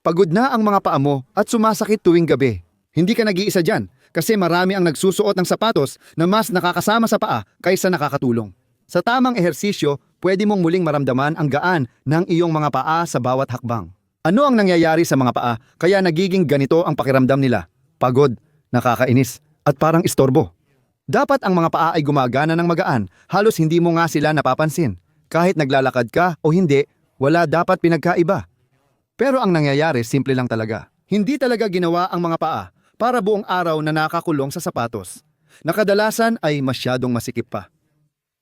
Pagod na ang mga paa mo at sumasakit tuwing gabi. Hindi ka nag-iisa dyan kasi marami ang nagsusuot ng sapatos na mas nakakasama sa paa kaysa nakakatulong. Sa tamang ehersisyo, pwede mong muling maramdaman ang gaan ng iyong mga paa sa bawat hakbang. Ano ang nangyayari sa mga paa kaya nagiging ganito ang pakiramdam nila? Pagod, nakakainis, at parang istorbo. Dapat ang mga paa ay gumagana ng magaan, halos hindi mo nga sila napapansin. Kahit naglalakad ka o hindi, wala dapat pinagkaiba. Pero ang nangyayari, simple lang talaga. Hindi talaga ginawa ang mga paa para buong araw na nakakulong sa sapatos. Nakadalasan ay masyadong masikip pa.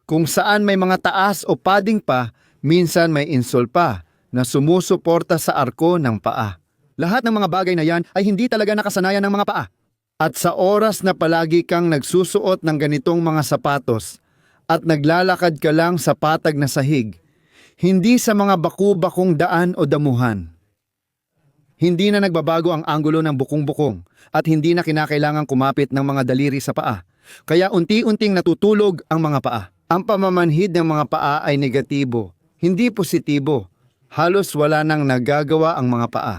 Kung saan may mga taas o padding pa, minsan may insole pa na sumusuporta sa arko ng paa. Lahat ng mga bagay na yan ay hindi talaga nakasanayan ng mga paa. At sa oras na palagi kang nagsusuot ng ganitong mga sapatos at naglalakad ka lang sa patag na sahig, hindi sa mga baku-bakong daan o damuhan. Hindi na nagbabago ang anggulo ng bukong-bukong at hindi na kinakailangang kumapit ng mga daliri sa paa. Kaya unti-unting natutulog ang mga paa. Ang pamamanhid ng mga paa ay negatibo, hindi positibo. Halos wala nang nagagawa ang mga paa.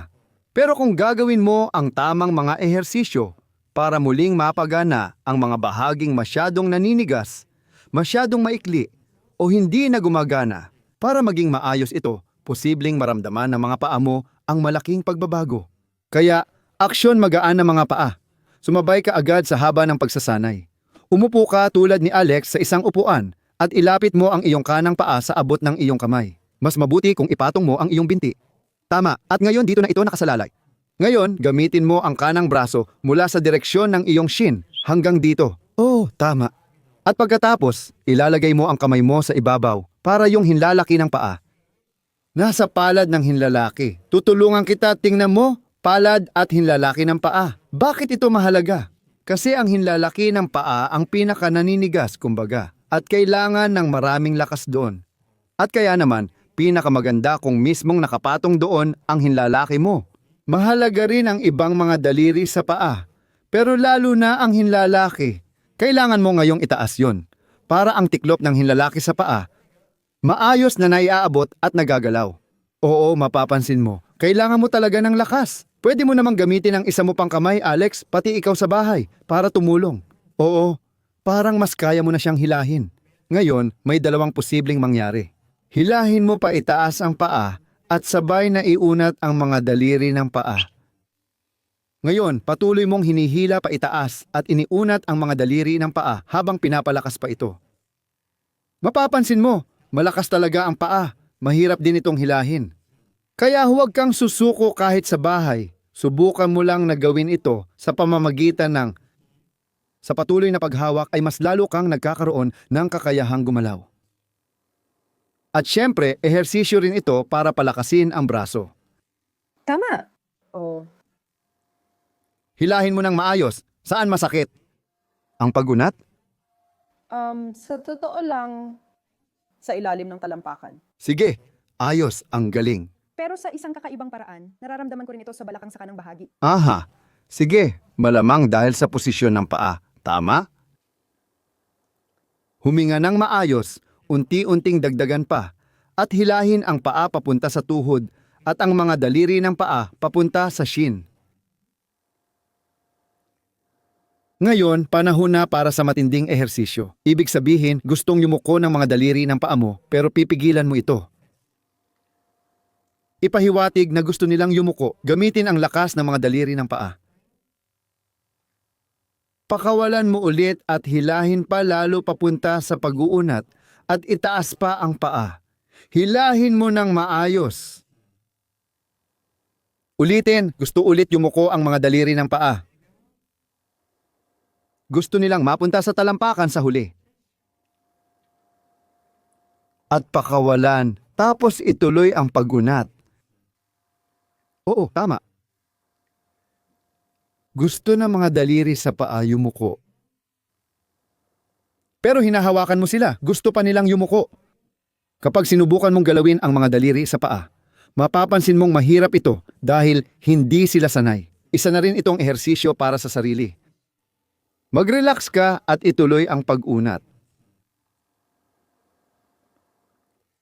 Pero kung gagawin mo ang tamang mga ehersisyo para muling mapagana ang mga bahaging masyadong naninigas, masyadong maikli o hindi na gumagana, para maging maayos ito, posibleng maramdaman ng mga paa mo ang malaking pagbabago. Kaya, aksyon magaan ng mga paa. Sumabay ka agad sa haba ng pagsasanay. Umupo ka tulad ni Alex sa isang upuan at ilapit mo ang iyong kanang paa sa abot ng iyong kamay. Mas mabuti kung ipatong mo ang iyong binti. Tama, at ngayon dito na ito nakasalalay. Ngayon, gamitin mo ang kanang braso mula sa direksyon ng iyong shin hanggang dito. Oh, tama. At pagkatapos, ilalagay mo ang kamay mo sa ibabaw para yung hinlalaki ng paa. Nasa palad ng hinlalaki. Tutulungan kita, tingnan mo, palad at hinlalaki ng paa. Bakit ito mahalaga? Kasi ang hinlalaki ng paa ang pinaka naninigas, kumbaga, at kailangan ng maraming lakas doon. At kaya naman, pinakamaganda kung mismong nakapatong doon ang hinlalaki mo. Mahalaga rin ang ibang mga daliri sa paa, pero lalo na ang hinlalaki. Kailangan mo ngayong itaas yon para ang tiklop ng hinlalaki sa paa maayos na naiaabot at nagagalaw. Oo, mapapansin mo, kailangan mo talaga ng lakas. Pwede mo namang gamitin ang isa mo pang kamay, Alex, pati ikaw sa bahay, para tumulong. Oo, parang mas kaya mo na siyang hilahin. Ngayon, may dalawang posibleng mangyari. Hilahin mo pa itaas ang paa at sabay na iunat ang mga daliri ng paa. Ngayon, patuloy mong hinihila pa itaas at iniunat ang mga daliri ng paa habang pinapalakas pa ito. Mapapansin mo, malakas talaga ang paa, mahirap din itong hilahin. Kaya huwag kang susuko kahit sa bahay. Subukan mo lang na gawin ito sa pamamagitan ng sa patuloy na paghawak ay mas lalo kang nagkakaroon ng kakayahang gumalaw. At syempre, ehersisyo rin ito para palakasin ang braso. Tama. Oh. Hilahin mo ng maayos. Saan masakit? Ang pagunat? Sa totoo lang, sa ilalim ng talampakan. Sige, ayos, ang galing. Pero sa isang kakaibang paraan, nararamdaman ko rin ito sa balakang sa kanang bahagi. Aha, sige, malamang dahil sa posisyon ng paa. Tama? Huminga ng maayos, unti-unting dagdagan pa, at hilahin ang paa papunta sa tuhod at ang mga daliri ng paa papunta sa shin. Ngayon, panahon na para sa matinding ehersisyo. Ibig sabihin, gustong yumuko ng mga daliri ng paa mo pero pipigilan mo ito. Ipahiwatig na gusto nilang yumuko, gamitin ang lakas ng mga daliri ng paa. Pakawalan mo ulit at hilahin pa lalo papunta sa pag-uunat at itaas pa ang paa. Hilahin mo ng maayos. Ulitin, gusto ulit yumuko ang mga daliri ng paa. Gusto nilang mapunta sa talampakan sa huli. At pakawalan, tapos ituloy ang pag-unat. Oo, tama. Gusto ng mga daliri sa paa yumuko. Pero hinahawakan mo sila, gusto pa nilang yumuko. Kapag sinubukan mong galawin ang mga daliri sa paa, mapapansin mong mahirap ito dahil hindi sila sanay. Isa na rin itong ehersisyo para sa sarili. Mag-relax ka at ituloy ang pag-unat.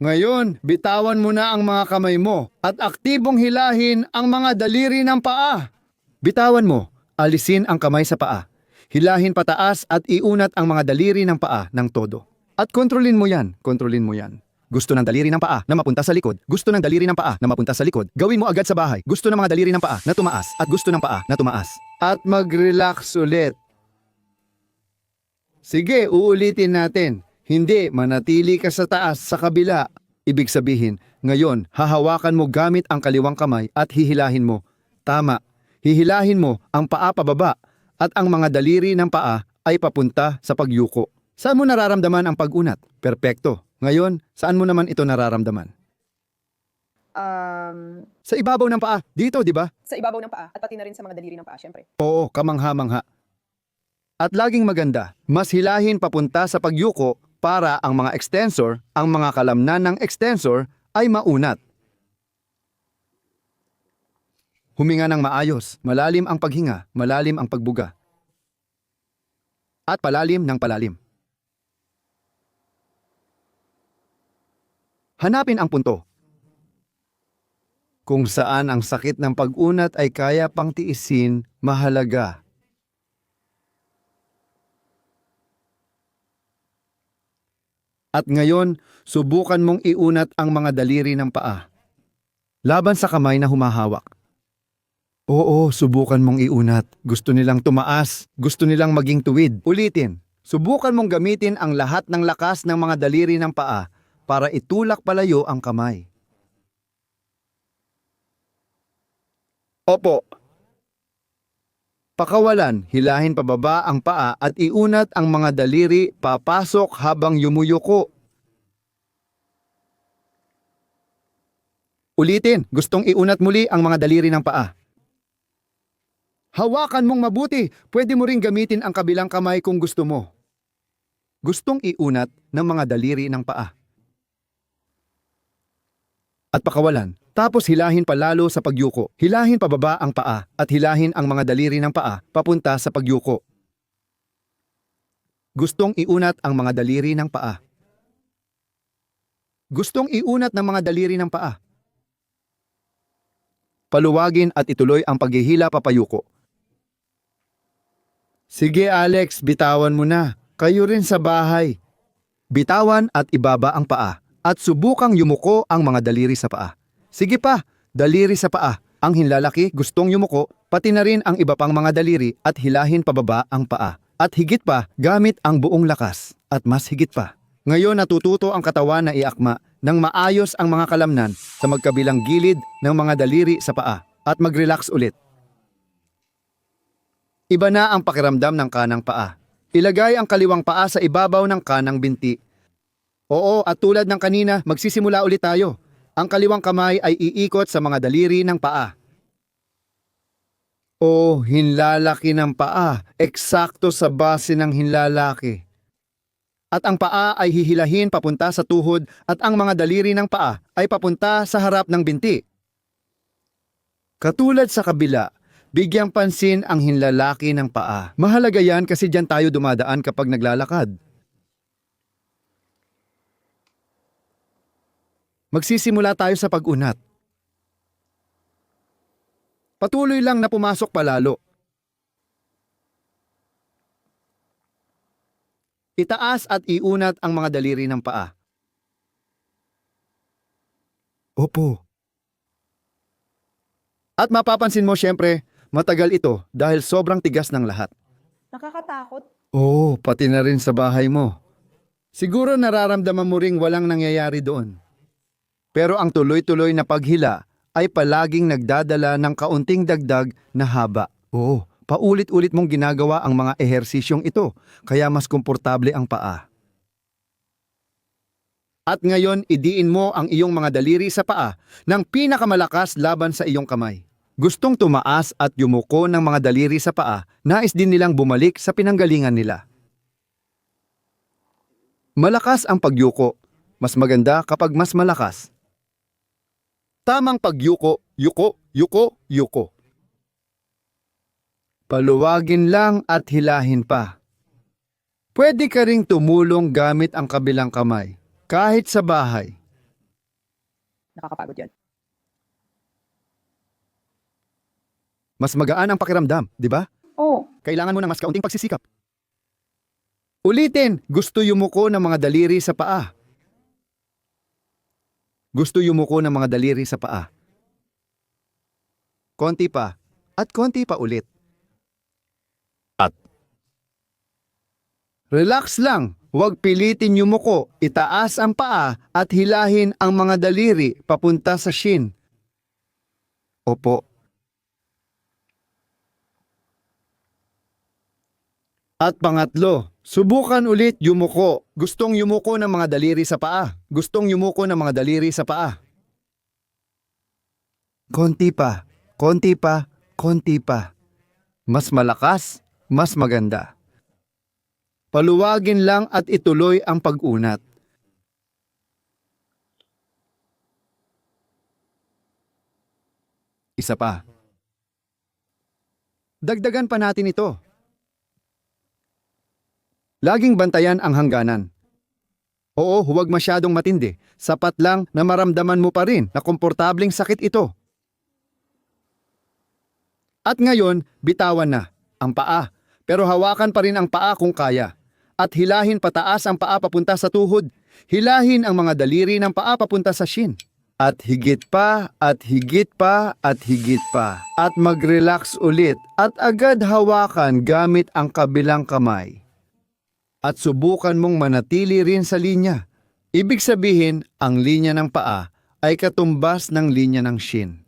Ngayon, bitawan mo na ang mga kamay mo at aktibong hilahin ang mga daliri ng paa. Bitawan mo, alisin ang kamay sa paa. Hilahin pataas at iunat ang mga daliri ng paa ng todo. At kontrolin mo yan, kontrolin mo yan. Gusto ng daliri ng paa na mapunta sa likod. Gusto ng daliri ng paa na mapunta sa likod. Gawin mo agad sa bahay. Gusto ng mga daliri ng paa na tumaas at gusto ng paa na tumaas. At mag-relax ulit. Sige, uulitin natin. Hindi, manatili ka sa taas, sa kabila. Ibig sabihin, ngayon, hahawakan mo gamit ang kaliwang kamay at hihilahin mo. Tama, hihilahin mo ang paa pababa at ang mga daliri ng paa ay papunta sa pagyuko. Saan mo nararamdaman ang pag-unat? Perpekto. Ngayon, saan mo naman ito nararamdaman? Sa ibabaw ng paa. Dito, di ba? Sa ibabaw ng paa at pati na rin sa mga daliri ng paa, syempre. Oo, kamangha-mangha. At laging maganda, mas hilahin papunta sa pagyuko para ang mga extensor, ang mga kalamnan ng extensor ay maunat. Huminga ng maayos, malalim ang paghinga, malalim ang pagbuga. At palalim ng palalim. Hanapin ang punto. Kung saan ang sakit ng pag-unat ay kaya pang tiisin, mahalaga. At ngayon, subukan mong iunat ang mga daliri ng paa. Laban sa kamay na humahawak. Oo, subukan mong iunat. Gusto nilang tumaas. Gusto nilang maging tuwid. Ulitin. Subukan mong gamitin ang lahat ng lakas ng mga daliri ng paa para itulak palayo ang kamay. Opo. Pakawalan, hilahin pababa ang paa at iunat ang mga daliri papasok habang yumuyuko. Ulitin, gustong iunat muli ang mga daliri ng paa. Hawakan mong mabuti, pwede mo ring gamitin ang kabilang kamay kung gusto mo. Gustong iunat ng mga daliri ng paa. At pakawalan. Tapos hilahin palalo sa pagyuko. Hilahin pababa ang paa at hilahin ang mga daliri ng paa papunta sa pagyuko. Gustong iunat ang mga daliri ng paa. Gustong iunat ng mga daliri ng paa. Paluwagin at ituloy ang paghihila papayuko. Sige Alex, bitawan mo na. Kayo rin sa bahay. Bitawan at ibaba ang paa at subukang yumuko ang mga daliri sa paa. Sige pa, daliri sa paa. Ang hinlalaki gustong yumuko, pati na rin ang iba pang mga daliri at hilahin pababa ang paa. At higit pa, gamit ang buong lakas. At mas higit pa. Ngayon natututo ang katawan na iakma ng maayos ang mga kalamnan sa magkabilang gilid ng mga daliri sa paa at mag-relax ulit. Iba na ang pakiramdam ng kanang paa. Ilagay ang kaliwang paa sa ibabaw ng kanang binti. Oo, at tulad ng kanina, magsisimula ulit tayo. Ang kaliwang kamay ay iikot sa mga daliri ng paa. O, hinlalaki ng paa, eksakto sa base ng hinlalaki. At ang paa ay hihilahin papunta sa tuhod at ang mga daliri ng paa ay papunta sa harap ng binti. Katulad sa kabila, bigyang pansin ang hinlalaki ng paa. Mahalaga yan kasi diyan tayo dumadaan kapag naglalakad. Magsisimula tayo sa pag-unat. Patuloy lang na pumasok palalo. Itaas at iunat ang mga daliri ng paa. Opo. At mapapansin mo siyempre, matagal ito dahil sobrang tigas ng lahat. Nakakatakot. Oo, pati na rin sa bahay mo. Siguro nararamdaman mo ring walang nangyayari doon. Pero ang tuloy-tuloy na paghila ay palaging nagdadala ng kaunting dagdag na haba. Oo, paulit-ulit mong ginagawa ang mga ehersisyong ito, kaya mas komportable ang paa. At ngayon, idiin mo ang iyong mga daliri sa paa ng pinakamalakas laban sa iyong kamay. Gustong tumaas at yumuko ng mga daliri sa paa, nais din nilang bumalik sa pinanggalingan nila. Malakas ang pagyuko. Mas maganda kapag mas malakas. Tamang pagyuko, yuko, yuko, yuko. Paluwagin lang at hilahin pa. Pwede ka ring tumulong gamit ang kabilang kamay, kahit sa bahay. Nakakapagod yan. Mas magaan ang pakiramdam, di ba? Oo. Kailangan mo ng mas kaunting pagsisikap. Ulitin, gusto yumuko ng mga daliri sa paa. Gusto yumuko ng mga daliri sa paa. Konti pa, at konti pa ulit. At relax lang, huwag pilitin yumuko, itaas ang paa at hilahin ang mga daliri papunta sa shin. Opo. At pangatlo, subukan ulit yumuko. Gustong yumuko ng mga daliri sa paa. Gustong yumuko ng mga daliri sa paa. Konti pa, konti pa, konti pa. Mas malakas, mas maganda. Paluwagin lang at ituloy ang pag-unat. Isa pa. Dagdagan pa natin ito. Laging bantayan ang hangganan. Oo, huwag masyadong matindi. Sapat lang na maramdaman mo pa rin na komportableng sakit ito. At ngayon, bitawan na ang paa. Pero hawakan pa rin ang paa kung kaya. At hilahin pataas ang paa papunta sa tuhod. Hilahin ang mga daliri ng paa papunta sa shin. At higit pa, at higit pa, at higit pa. At mag-relax ulit at agad hawakan gamit ang kabilang kamay. At subukan mong manatili rin sa linya. Ibig sabihin, ang linya ng paa ay katumbas ng linya ng shin.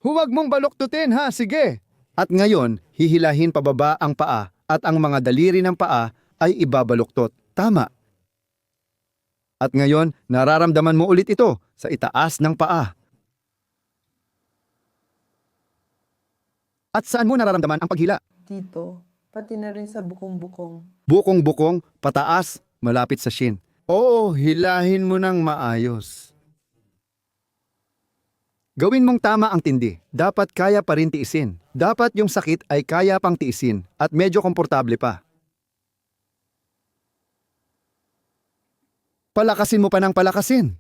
Huwag mong baluktutin ha, sige! At ngayon, hihilahin pababa ang paa at ang mga daliri ng paa ay ibabaluktot. Tama. At ngayon, nararamdaman mo ulit ito sa itaas ng paa. At saan mo nararamdaman ang paghila? Dito, pati na rin sa bukong-bukong. Bukong-bukong, pataas, malapit sa shin. Oo, hilahin mo ng maayos. Gawin mong tama ang tindi. Dapat kaya pa rin tiisin. Dapat yung sakit ay kaya pang tiisin at medyo komportable pa. Palakasin mo pa ng palakasin.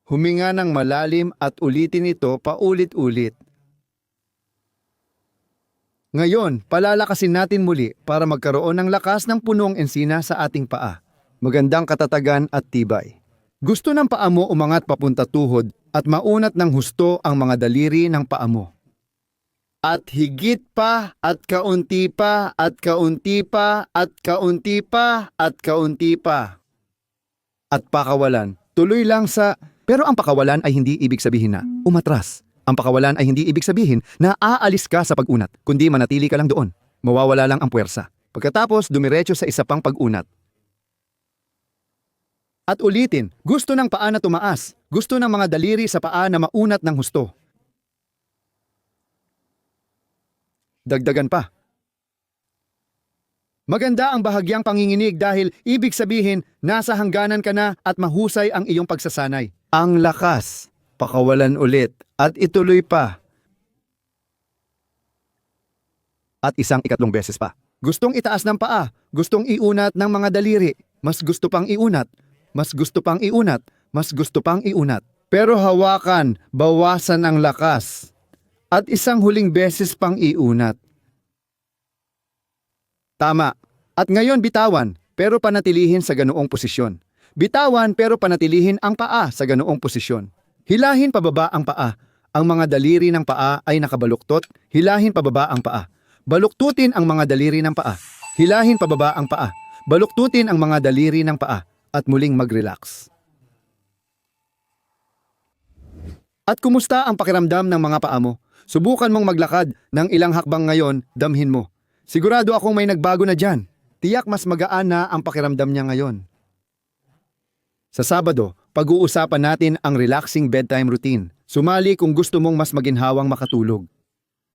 Huminga ng malalim at ulitin ito paulit-ulit. Ngayon, palalakasin natin muli para magkaroon ng lakas ng punong ensina sa ating paa. Magandang katatagan at tibay. Gusto ng paa mo umangat papunta tuhod at maunat ng husto ang mga daliri ng paa mo. At higit pa, at kaunti pa, at kaunti pa, at kaunti pa, at kaunti pa. At pakawalan, tuloy lang sa... Pero ang pakawalan ay hindi ibig sabihin na umatras. Ang pakawalan ay hindi ibig sabihin na aalis ka sa pag-unat, kundi manatili ka lang doon. Mawawala lang ang puwersa. Pagkatapos, dumiretso sa isa pang pag-unat. At ulitin, gusto ng paa na tumaas. Gusto ng mga daliri sa paa na maunat ng husto. Dagdagan pa. Maganda ang bahagyang panginginig dahil ibig sabihin nasa hangganan ka na at mahusay ang iyong pagsasanay. Ang lakas. Pakawalan ulit at ituloy pa. At isang ikatlong beses pa. Gustong itaas ng paa, gustong iunat ng mga daliri, mas gusto pang iunat, mas gusto pang iunat, mas gusto pang iunat. Pero hawakan, bawasan ang lakas. At isang huling beses pang iunat. Tama. At ngayon bitawan, pero panatilihin sa ganoong posisyon. Bitawan pero panatilihin ang paa sa ganoong posisyon. Hilahin pababa ang paa. Ang mga daliri ng paa ay nakabaluktot. Hilahin pababa ang paa. Baluktutin ang mga daliri ng paa. Hilahin pababa ang paa. Baluktutin ang mga daliri ng paa. At muling mag-relax. At kumusta ang pakiramdam ng mga paa mo? Subukan mong maglakad ng ilang hakbang ngayon, damhin mo. Sigurado akong may nagbago na dyan. Tiyak mas magaan na ang pakiramdam niya ngayon. Sa Sabado, pag-uusapan natin ang relaxing bedtime routine. Sumali kung gusto mong mas maginhawang makatulog.